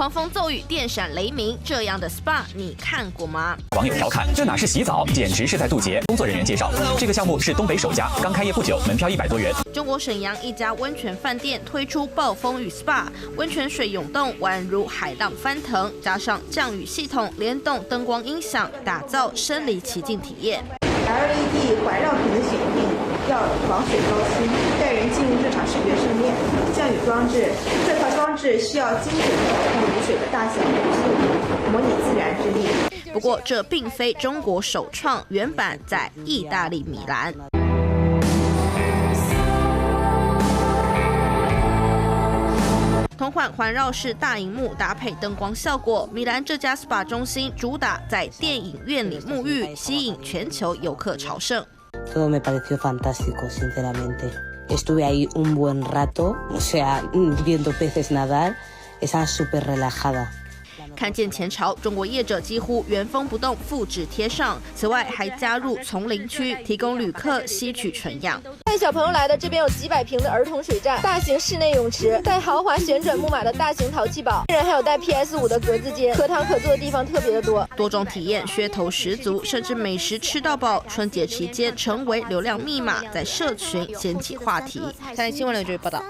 狂风骤雨、电闪雷鸣，这样的 SPA 你看过吗？网友调侃：这哪是洗澡，简直是在渡劫。工作人员介绍，这个项目是东北首家，刚开业不久，门票100多元。中国沈阳一家温泉饭店推出暴风雨 SPA， 温泉水涌动，宛如海浪翻腾，加上降雨系统，联动灯光音响，打造身临其境体验。LED 环绕屏的选定要防水高清，带人进入这场视觉盛宴。降雨装置，这套装置需要精准调控雨水的大小和速度，模拟自然之力。不过，这并非中国首创，原版在意大利米兰。同款环绕式大荧幕搭配灯光效果，米兰这家 SPA 中心主打在电影院里沐浴，吸引全球游客朝圣。Todo me pareció fantástico, sinceramente. Estuve ahí un buen rato, o sea, viendo peces nadar, estaba súper relajada. 看见前朝，中国业者几乎原封不动复制贴上。此外，还加入丛林区，提供旅客吸取纯氧。带小朋友来的这边有几百平的儿童水站、大型室内泳池、带豪华旋转木马的大型淘气堡，人还有带 PS5 的格子间，可躺可坐的地方特别的多。多种体验噱头十足，甚至美食吃到饱。春节期间成为流量密码，在社群掀起话题。看新闻联播报道。